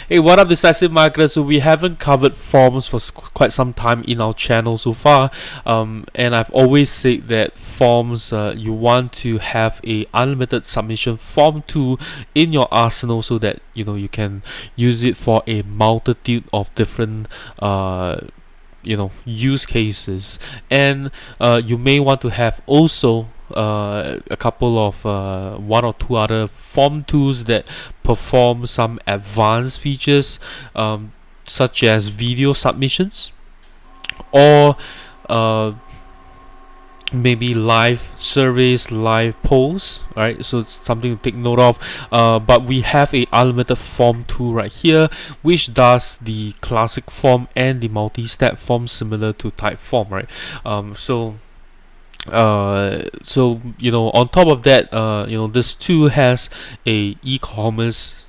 Hey, what up, decisive marketers? So we haven't covered forms for quite some time in our channel so far, and I've always said that forms, you want to have a unlimited submission form tool in your arsenal so that you can use it for a multitude of different use cases, and you may want to have also a couple of one or two other form tools that perform some advanced features, such as video submissions or uh, maybe live surveys, live polls. Right, so it's something to take note of. But we have a unlimited form tool right here, which does the classic form and the multi-step form similar to TypeForm. Right, so on top of that, this tool has a e-commerce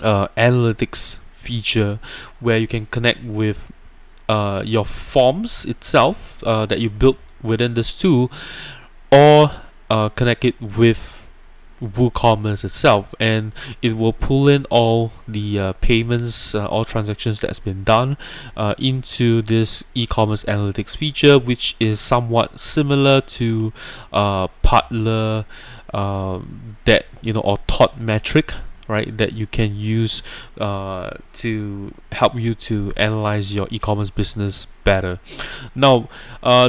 analytics feature where you can connect with your forms itself that you built within this tool, or connect it with WooCommerce itself, and it will pull in all the payments, all transactions that's been done into this e-commerce analytics feature, which is somewhat similar to Partler, that or Thought Metric, right, that you can use to help you to analyze your e-commerce business better. Now,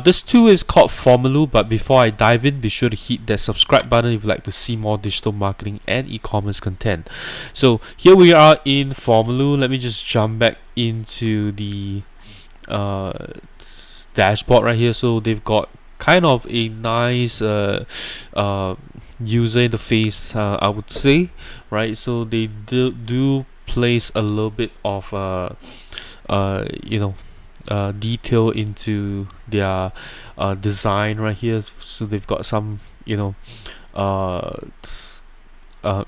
this tool is called Formaloo, but before I dive in, be sure to hit that subscribe button if you'd like to see more digital marketing and e-commerce content. So here we are in Formaloo. Let me just jump back into the dashboard right here. So they've got kind of a nice user interface, I would say, right? So they do place a little bit of detail into their design right here. So they've got some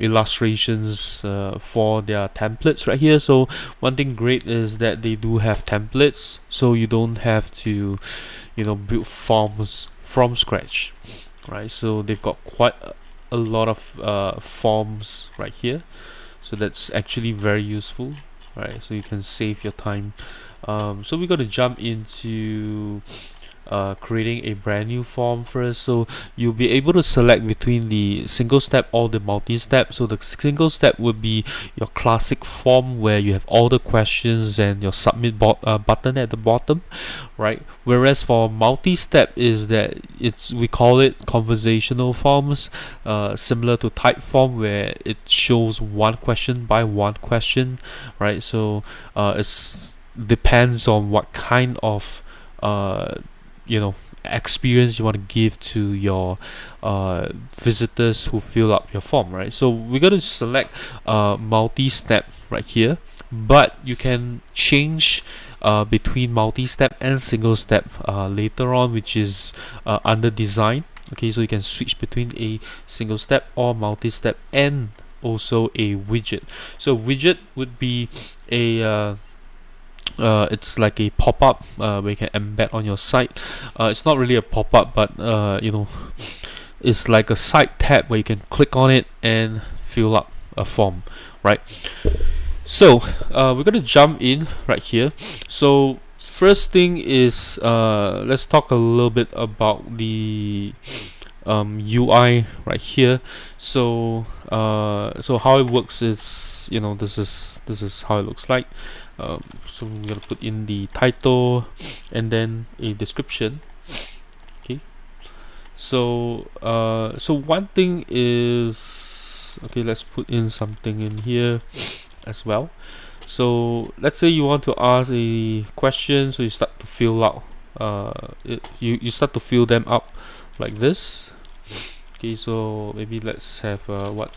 illustrations for their templates right here. So one thing great is that they do have templates, so you don't have to build forms from scratch, right? So they've got quite a lot of forms right here, so that's actually very useful, right? So you can save your time. So we're going to jump into creating a brand new form first. So you'll be able to select between the single step or the multi-step. So the single step would be your classic form where you have all the questions and your submit button at the bottom, right? Whereas for multi-step is that we call it conversational forms, similar to TypeForm, where it shows one question by one question, right? So it's depends on what kind of experience you want to give to your visitors who fill up your form, right? So we're going to select multi-step right here, but you can change between multi-step and single step later on, which is under design. Okay, so you can switch between a single step or multi-step and also a widget. So widget would be a it's like a pop-up where you can embed on your site. It's not really a pop-up, but it's like a site tab where you can click on it and fill up a form, right? So we're going to jump in right here. So first thing is, let's talk a little bit about the UI right here. So so how it works is, this is how it looks like. So I'm gonna put in the title and then a description. Okay, so so one thing is, okay, let's put in something in here as well. So let's say you want to ask a question, so you start to fill out you start to fill them up like this. Okay, so maybe let's have what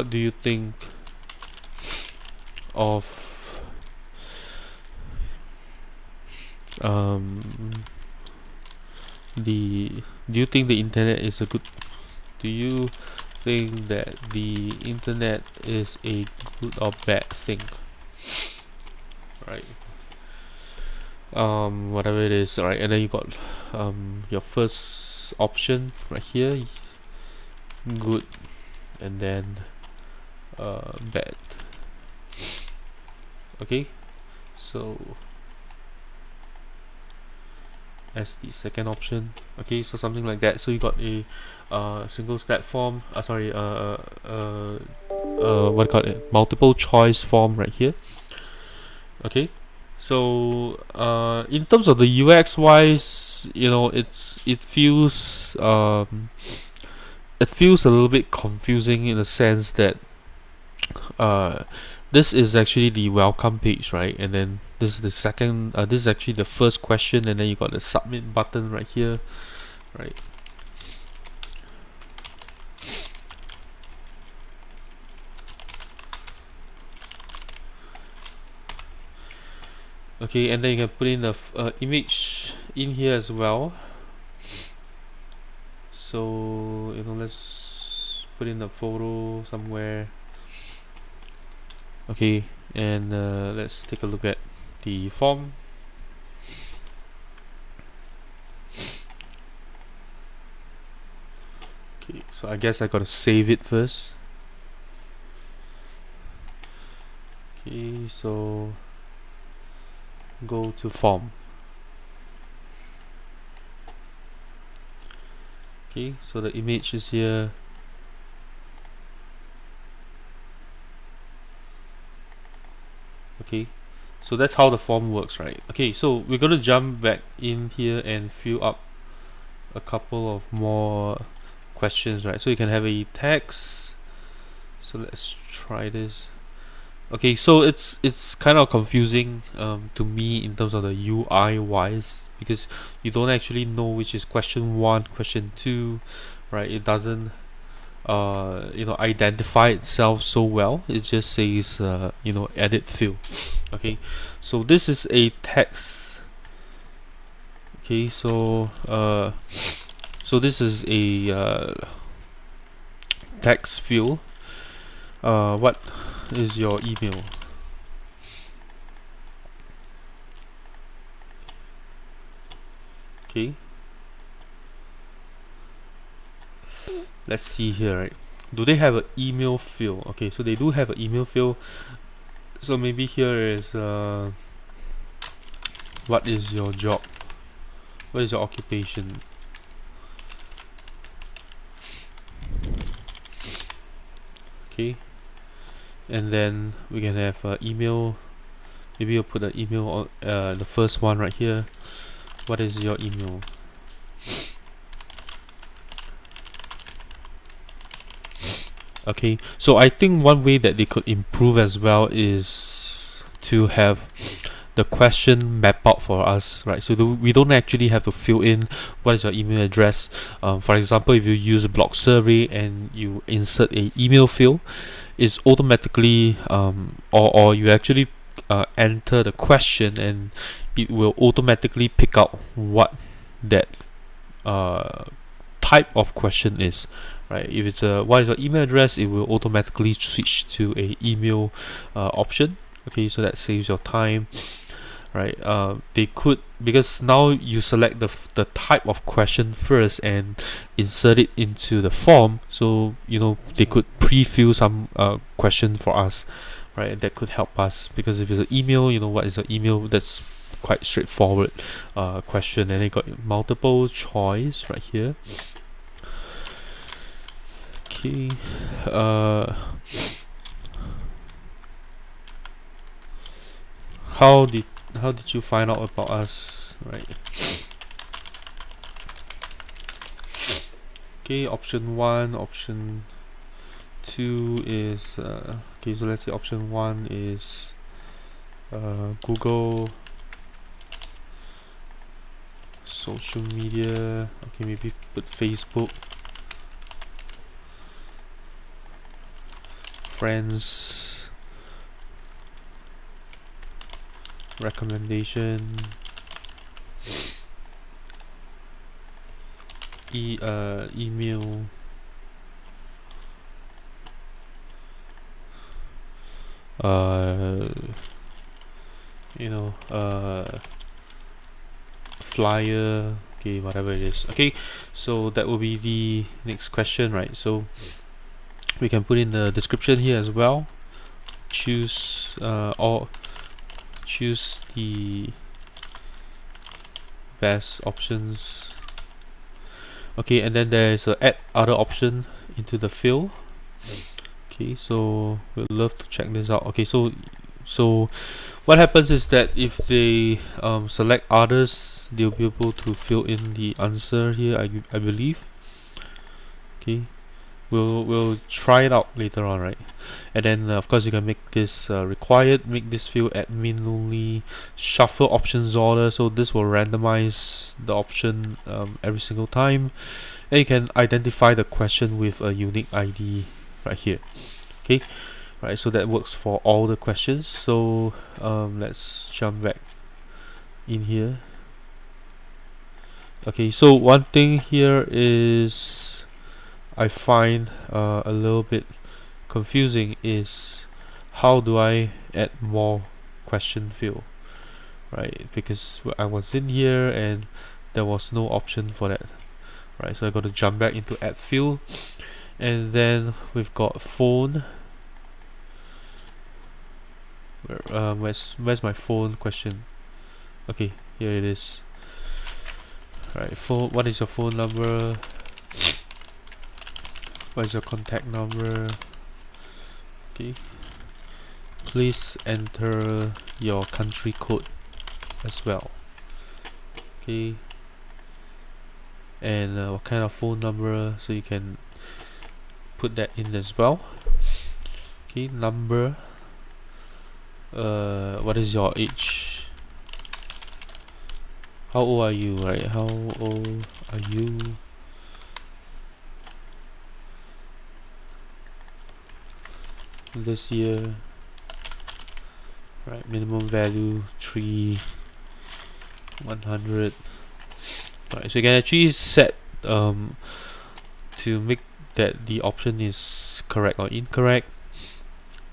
do you think of do you think the internet is a good do you think that the internet is a good or bad thing, right? Whatever it is, right? And then you got your first option right here, good, and then bad. Okay, so as the second option. Okay, so something like that. So you got a single step form. What do you call it? Multiple choice form right here. Okay, so in terms of the UX wise, it feels a little bit confusing in the sense that uh, this is actually the welcome page, right? And then this is the second. This is actually the first question, and then you got the submit button right here, right? Okay, and then you can put in the image in here as well. So let's put in a photo somewhere. Okay, and let's take a look at the form. Okay, so I guess I gotta save it first. Okay, so go to form. Okay, so the image is here. Okay, so that's how the form works, right? Okay, so we're gonna jump back in here and fill up a couple of more questions, right? So you can have a text. So let's try this. Okay, so it's kind of confusing to me in terms of the UI wise, because you don't actually know which is question 1, question 2, right? It doesn't identify itself so well. It just says edit field. Okay, so this is a text. Okay, so this is a text field. What is your email? Okay, let's see here, right? Do they have an email field? Okay, so they do have an email field. So maybe here is what is your job? What is your occupation? Okay, and then we can have email. Maybe you'll put an email on the first one right here. What is your email? Okay, so I think one way that they could improve as well is to have the question map out for us, right? So we don't actually have to fill in what is your email address. For example, if you use a blog survey and you insert a email field, it's automatically or you actually enter the question, and it will automatically pick out what that type of question is, right? If it's what is your email address, it will automatically switch to a email option. Okay, so that saves your time, right? They could, because now you select the type of question first and insert it into the form, so they could pre-fill some question for us, right? That could help us, because if it's an email, what is your email, that's quite straightforward question, and they got multiple choice right here. Okay, how did you find out about us, right? Okay, option 1, option 2 is okay, so let's say option 1 is Google, social media. Okay, maybe put Facebook, friends, recommendation, email, flyer. Okay, whatever it is. Okay, so that will be the next question, right? So We can put in the description here as well. Choose or choose the best options. Okay, and then there is a add other option into the field. Okay, so we'd love to check this out. Okay, so what happens is that if they select others, they'll be able to fill in the answer here, I believe. Okay, we'll try it out later on, right? And then of course you can make this required, make this field admin only, shuffle options order, so this will randomize the option every single time, and you can identify the question with a unique ID right here. Okay, right, so that works for all the questions. So let's jump back in here. Okay, so one thing here is I find a little bit confusing is how do I add more question field, right? Because I was in here and there was no option for that, right? So I got to jump back into add field, and then we've got phone. Where's my phone question? Okay, here it is. Right, phone. What is your phone number? What is your contact number? Okay. Please enter your country code as well. Okay. And what kind of phone number? So you can put that in as well. Okay, number. What is your age? How old are you, right? How old are you? This year, right? Minimum value 100. Right, so you can actually set to make that the option is correct or incorrect,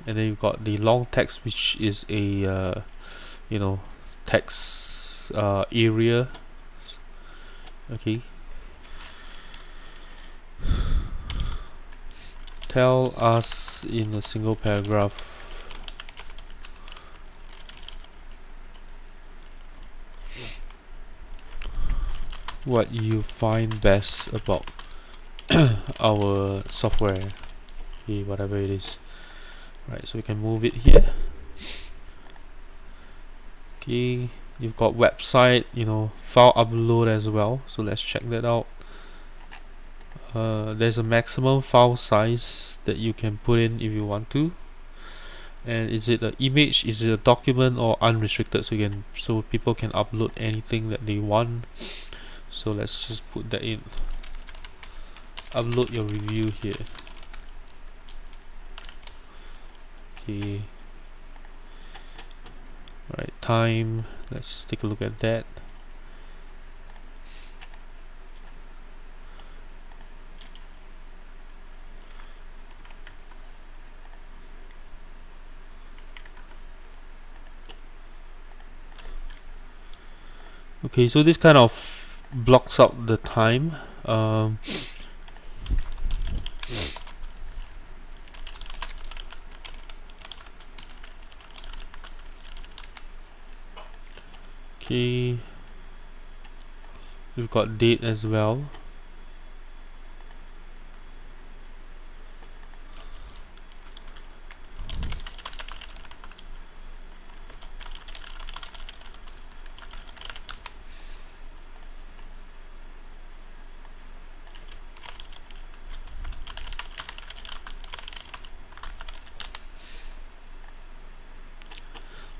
and then you've got the long text, which is a text area. Okay, tell us in a single paragraph what you find best about our software. Okay, whatever it is. Right, so we can move it here. Okay, you've got website, file upload as well, so let's check that out. There's a maximum file size that you can put in if you want to, and is it an image, is it a document, or unrestricted, so people can upload anything that they want. So let's just put that in. Upload your review here. Okay. Right, time, let's take a look at that. Okay, so this kind of blocks up the time. Okay, we've got date as well.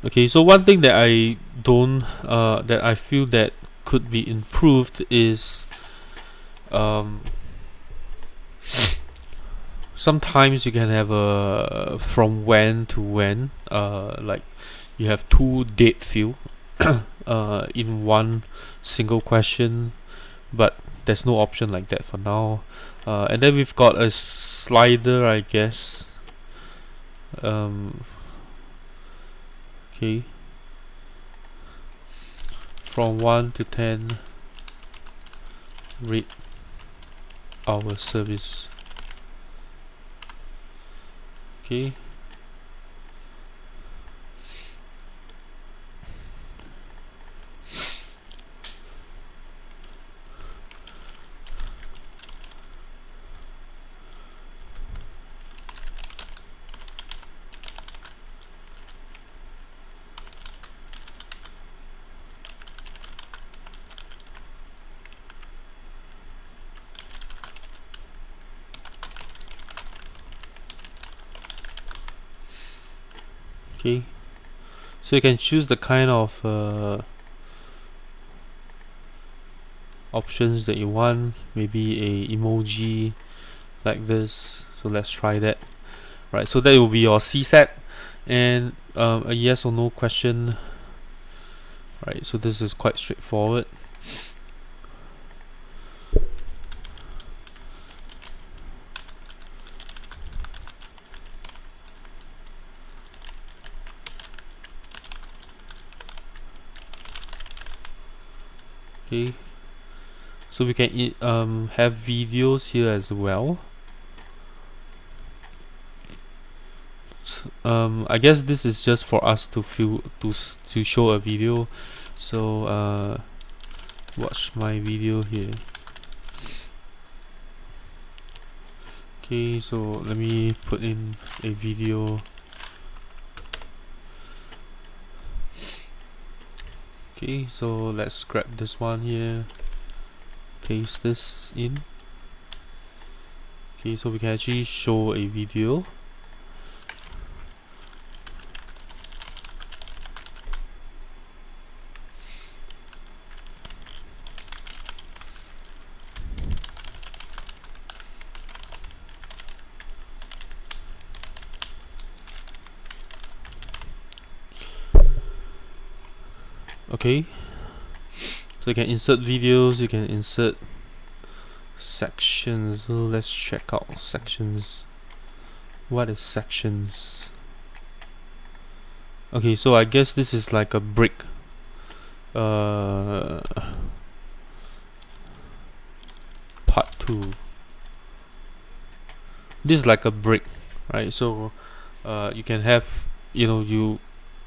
Okay, so one thing that I don't that I feel that could be improved is sometimes you can have a from when to when, like you have two date field in one single question, but there's no option like that for now. And then we've got a slider, I guess. Okay, from 1 to 10, rate our service. Okay. Okay, so you can choose the kind of options that you want, maybe a emoji like this. So let's try that. Right, so that will be your C set, and a yes or no question. Right, so this is quite straightforward. Okay, so we can have videos here as well. I guess this is just for us to show a video. So watch my video here. Okay, so let me put in a video. Okay, so let's grab this one here, paste this in. Okay, so we can actually show a video. Okay, so you can insert videos, you can insert sections. So let's check out sections. What is sections? Okay, so I guess this is like a brick. Part 2. This is like a brick, right? So you can have, you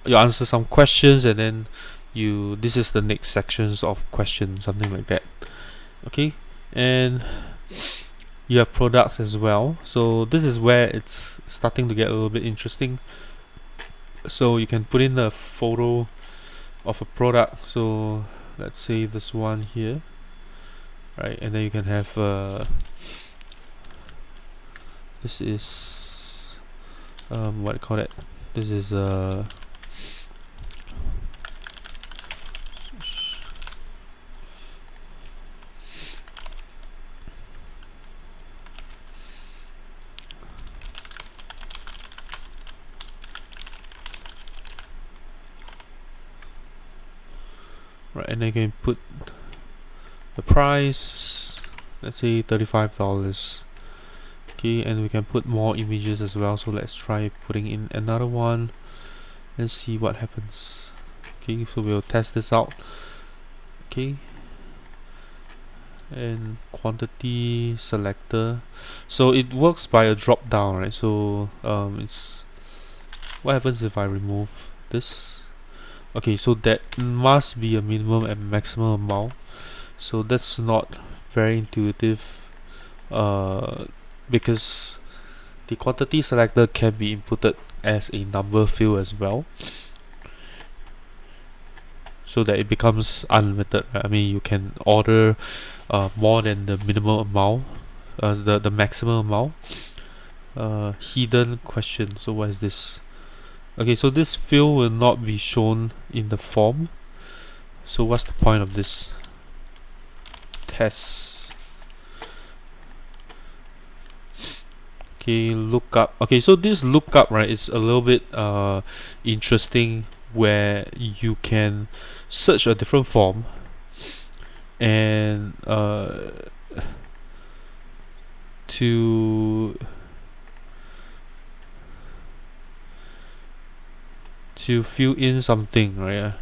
answer some questions, and then this is the next sections of questions, something like that. Okay, and you have products as well. So this is where it's starting to get a little bit interesting. So you can put in a photo of a product. So let's say this one here, right? And then you can have this is what do you call it? This is right, and then you can put the price, let's say $35. Okay, and we can put more images as well. So let's try putting in another one and see what happens. Okay, so we'll test this out. Okay, and quantity selector, so it works by a drop down, right? So it's what happens if I remove this. Okay, so that must be a minimum and maximum amount. So that's not very intuitive, because the quantity selector can be inputted as a number field as well, so that it becomes unlimited, right? I mean, you can order more than the minimum amount, the maximum amount. Hidden question, so what is this? Okay, so this field will not be shown in the form. So what's the point of this? Test. Okay, lookup. Okay, so this lookup, right, is a little bit interesting, where you can search a different form and to fill in something, right?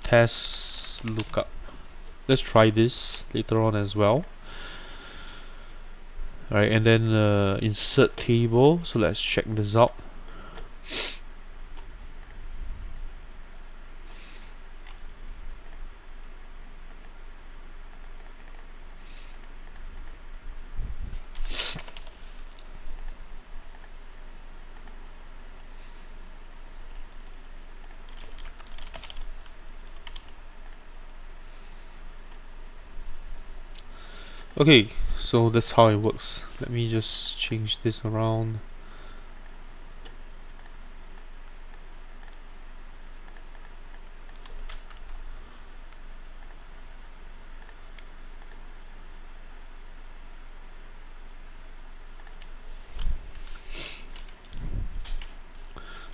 Test lookup. Let's try this later on as well. Alright, and then insert table. So let's check this out. Okay, so that's how it works. Let me just change this around.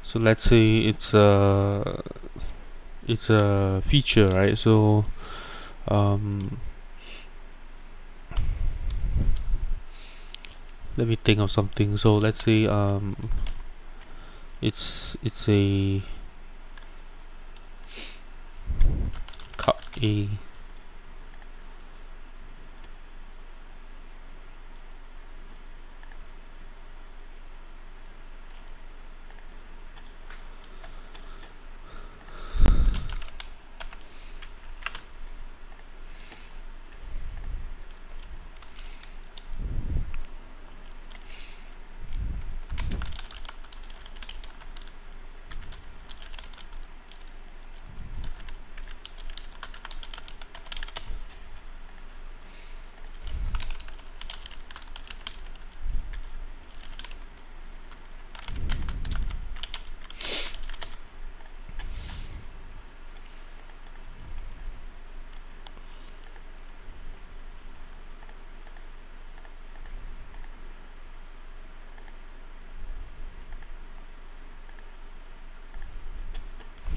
So let's say it's a feature, right? So let me think of something. So let's say it's a cup A.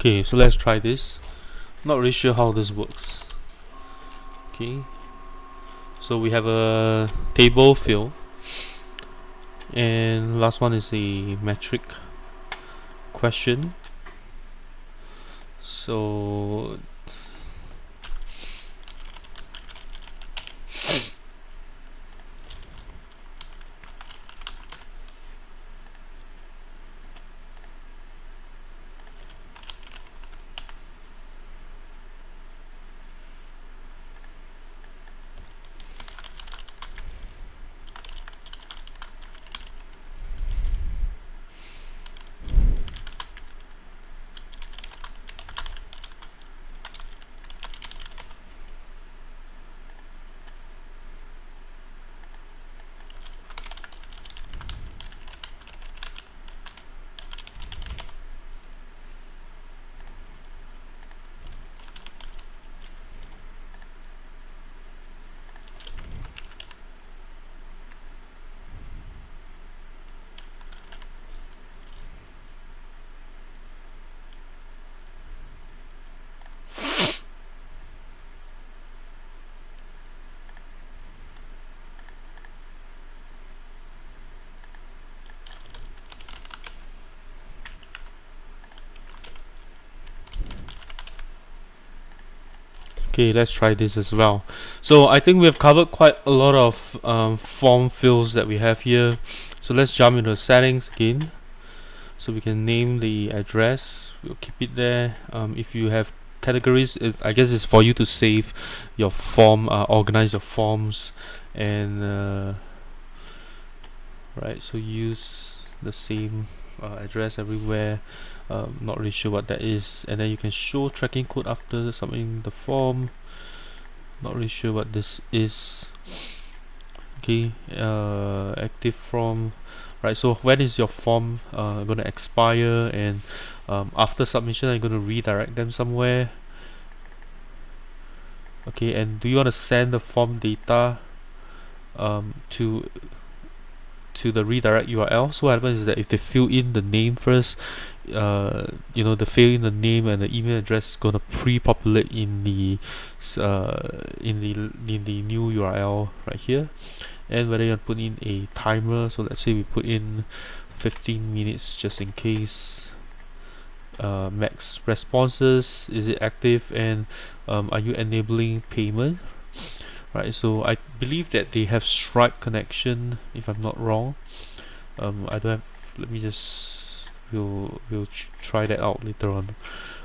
Okay, so let's try this. Not really sure how this works. Okay, so we have a table field, and last one is a metric question. So okay, let's try this as well. So I think we've covered quite a lot of form fields that we have here. So let's jump into settings again. So we can name the address. We'll keep it there. If you have categories, I guess it's for you to save your form, organize your forms, and right. So use the same address everywhere. Not really sure what that is. And then you can show tracking code after submitting the form. Not really sure what this is. Okay, active form. Right, so when is your form going to expire, and after submission are you going to redirect them somewhere? Okay, and do you want to send the form data to the redirect URL? So what happens is that if they fill in the name first, the fill in the name and the email address is going to pre-populate in the new URL right here. And whether you want to put in a timer, so let's say we put in 15 minutes just in case. Max responses, is it active, and are you enabling payment? right? So I believe that they have Stripe connection, if I'm not wrong. I don't have. Let me just. We'll try that out later on.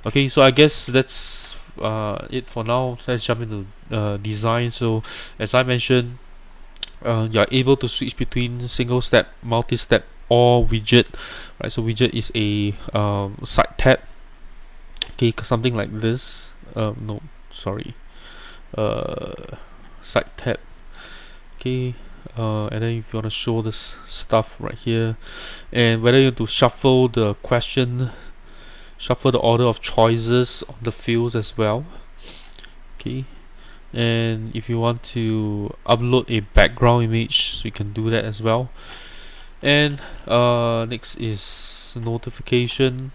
Okay, so I guess that's it for now. Let's jump into design. So as I mentioned, you're able to switch between single step, multi-step, or widget, right? So widget is a side tab. Okay, something like this. No, sorry. Side tab. Okay. And then if you want to show this stuff right here, and whether you want to shuffle the question, shuffle the order of choices on the fields as well. Okay. And if you want to upload a background image, so you can do that as well. And next is notification.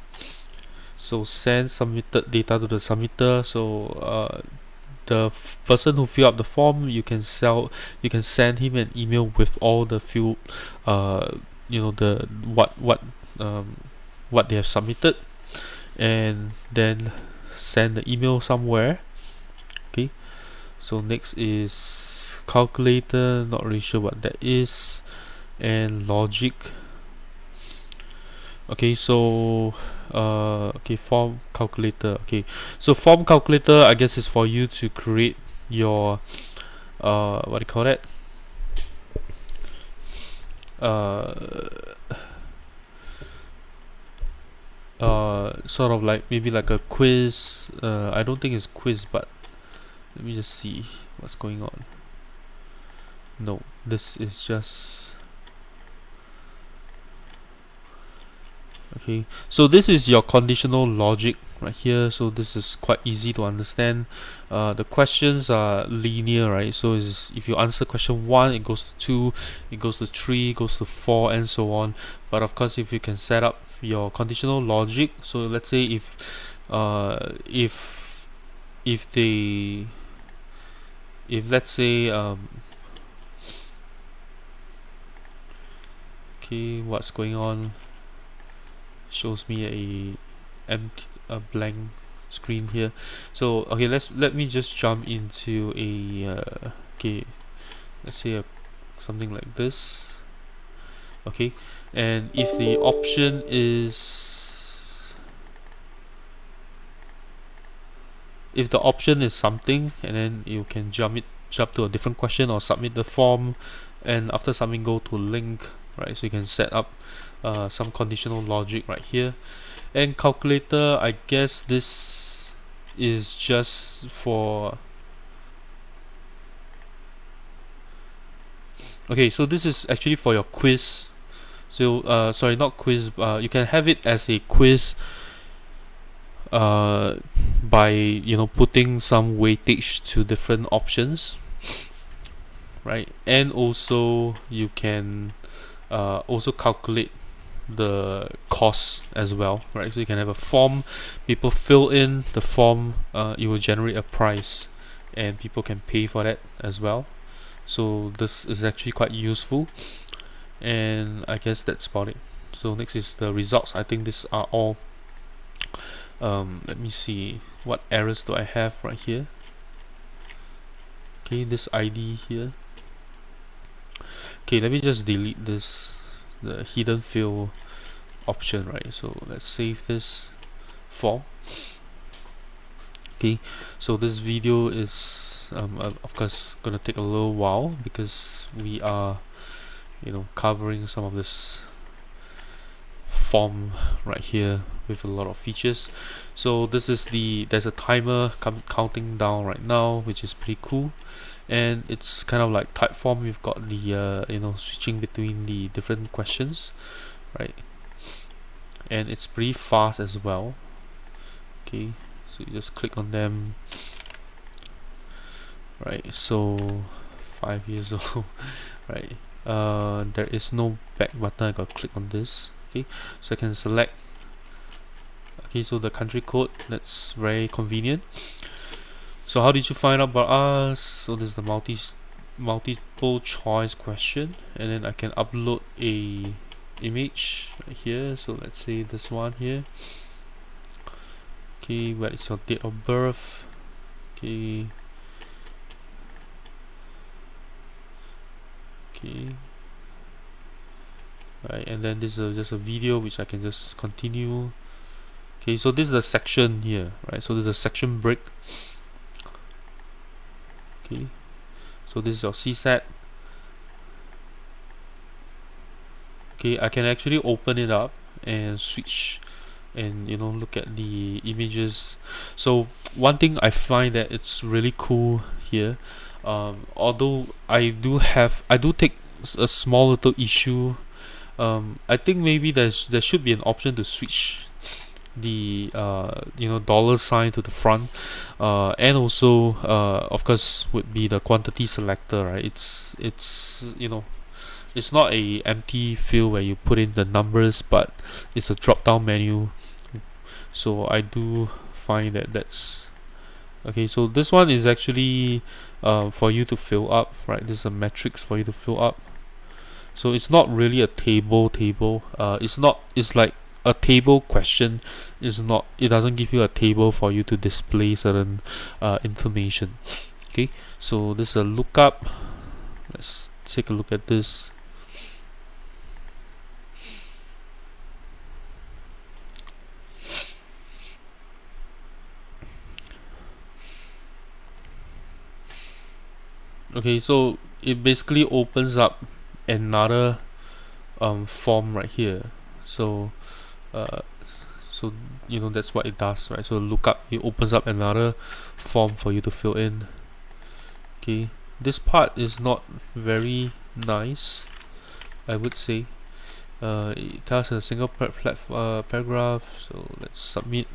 So send submitted data to the submitter. So the person who fill up the form, you can send him an email with all the field, the what they have submitted, and then send the email somewhere. Okay. So next is calculator, not really sure what that is, and logic. Okay, so form calculator. Okay, so form calculator, I guess, is for you to create your what do you call that? Sort of like maybe like a quiz. I don't think it's quiz, but let me just see what's going on. No, this is just. Okay, so this is your conditional logic right here. So this is quite easy to understand. The questions are linear, right? So if you answer question 1, it goes to 2, it goes to 3, it goes to 4, and so on. But of course, if you can set up your conditional logic, so let's say if let's say okay, what's going on? Shows me a blank screen here. So okay, let me just jump into a okay, let's say something like this. Okay, and if the option is something, and then you can jump to a different question or submit the form, and after submitting go to link, right? So you can set up some conditional logic right here. And calculator, I guess this is just for okay, so this is actually for your quiz. So sorry, not quiz, you can have it as a quiz by putting some weightage to different options, right? And also you can also calculate the cost as well, right? So you can have a form, people fill in the form, it will generate a price, and people can pay for that as well. So this is actually quite useful, and I guess that's about it. So next is the results. I think these are all. Let me see, what errors do I have right here? Okay, this ID here. Okay, let me just delete this, the hidden field option, right? So let's save this form. Okay, so this video is of course gonna take a little while because we are covering some of this form right here with a lot of features. So this is there's a timer counting down right now, which is pretty cool, and it's kind of like TypeForm. We've got the switching between the different questions, right? And it's pretty fast as well. Okay, so you just click on them, right? So 5 years old, right? There is no back button. I gotta click on this. Okay, so I can select. Okay, so the country code, that's very convenient. So how did you find out about us? So this is the multiple choice question, and then I can upload a image right here. So let's say this one here. Okay, what is your date of birth? Okay, Okay. Right, and then this is just a video which I can just continue. Okay, so this is the section here, right? So this is a section break. Okay, so this is your CSAT. Okay, I can actually open it up and switch and look at the images. So one thing I find that it's really cool here, although I do take a small little issue. I think maybe there should be an option to switch the dollar sign to the front, and also of course would be the quantity selector, right? It's not a empty field where you put in the numbers, but it's a drop down menu. So I do find that that's okay. So this one is actually for you to fill up, right? This is a matrix for you to fill up. So it's not really a table. It's like a table question. It doesn't give you a table for you to display certain information. Okay, so this is a lookup. Let's take a look at this. Okay, so it basically opens up another form right here. So that's what it does, right? So lookup, it opens up another form for you to fill in. Okay, this part is not very nice, I would say. It tells in a single paragraph. So let's submit.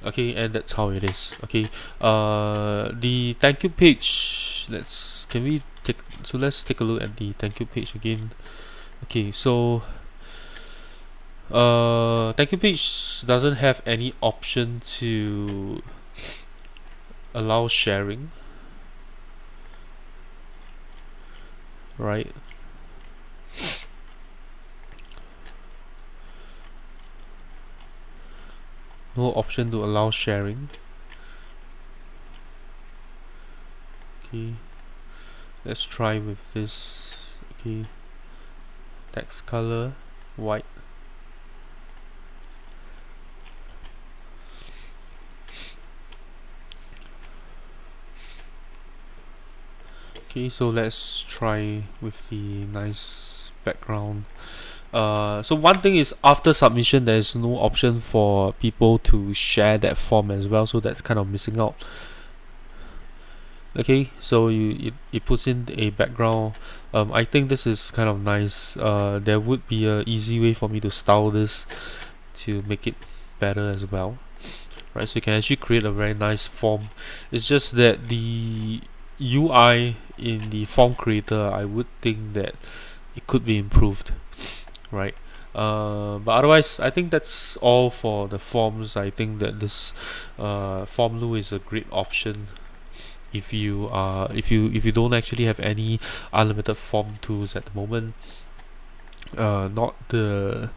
Okay, and that's how it is. Okay, the thank you page, let's take a look at the thank you page again. Okay, so thank you page doesn't have any option to allow sharing, right? No option to allow sharing. Okay, let's try with this. Okay, text color white. Okay, so let's try with the nice background. So one thing is, after submission there is no option for people to share that form as well, so that's kind of missing out. Okay, so it puts in a background. I think this is kind of nice. There would be a easy way for me to style this to make it better as well, right? So you can actually create a very nice form. It's just that the UI in the form creator, I would think that it could be improved, right? But otherwise, I think that's all for the forms. I think that this Formaloo is a great option if you don't actually have any unlimited form tools at the moment. Not the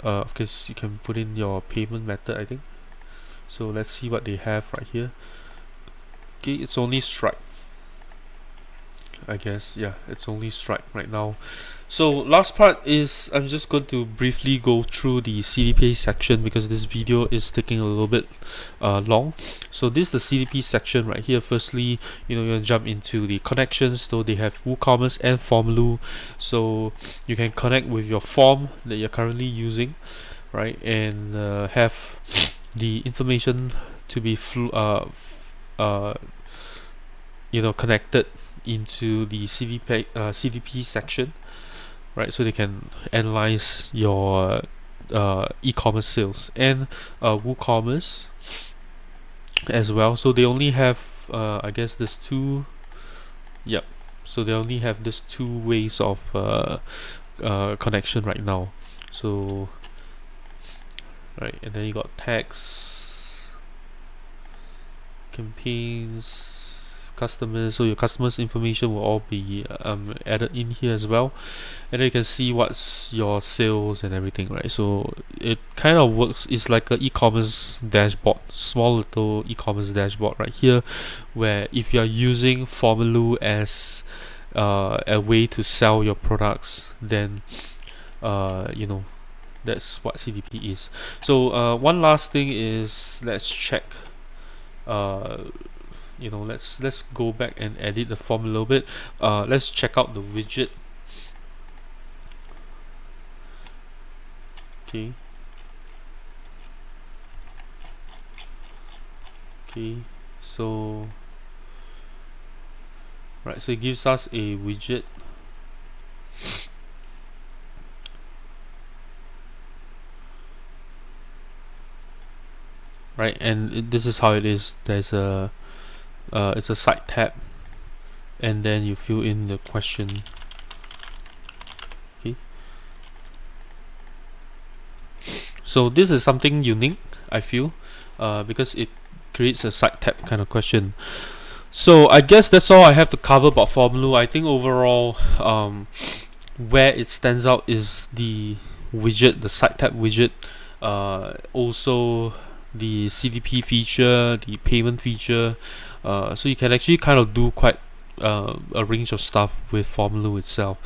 because you can put in your payment method, I think. So let's see what they have right here. Okay, it's only Stripe, I guess. Yeah, it's only Stripe right now. So last part is, I'm just going to briefly go through the CDP section because this video is taking a little bit long. So this is the CDP section right here. Firstly, you're going to jump into the connections. So they have WooCommerce and Formaloo. So you can connect with your form that you're currently using, right? And have the information to be connected into the CDP section, right? So they can analyze your e-commerce sales and WooCommerce as well. So they only have I guess this two. Yep. So they only have this two ways of connection right now. So right, and then you got tags, campaigns, customers. So your customers information will all be added in here as well, and then you can see what's your sales and everything, right? So it kind of works, it's like a e-commerce dashboard, small little e-commerce dashboard right here, where if you're using Formaloo as a way to sell your products, then you know, that's what CDP is. So one last thing is, let's check. You know, let's go back and edit the form a little bit. Let's check out the widget. Okay. Okay. So right, so it gives us a widget. Right, and this is how it is. There's a it's a side tab, and then you fill in the question. Okay. So this is something unique, I feel, because it creates a side tab kind of question. So I guess that's all I have to cover about Formaloo. I think overall, where it stands out is the widget, the side tab widget, also the CDP feature, the payment feature. So you can actually kind of do quite a range of stuff with Formaloo itself.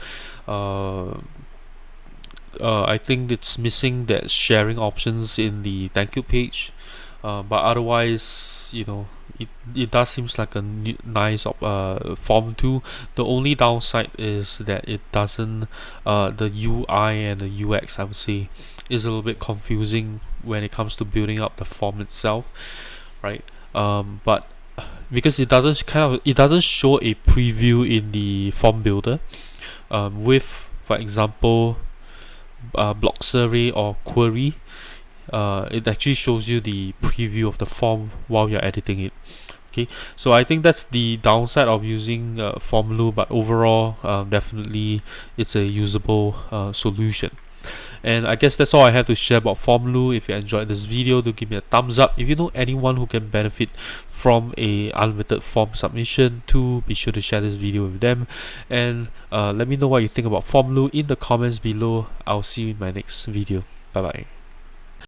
I think it's missing that sharing options in the thank you page, but otherwise, you know, it does seems like a nice form too. The only downside is that it doesn't, the UI and the UX, I would say, is a little bit confusing when it comes to building up the form itself, right? But because it doesn't show a preview in the form builder, with, for example, block survey or query, it actually shows you the preview of the form while you're editing it. Okay, so I think that's the downside of using Formaloo, but overall, definitely it's a usable solution. And I guess that's all I have to share about Formaloo. If you enjoyed this video, do give me a thumbs up. If you know anyone who can benefit from a unlimited form submission, be sure to share this video with them. And let me know what you think about Formaloo in the comments below. I'll see you in my next video. Bye bye.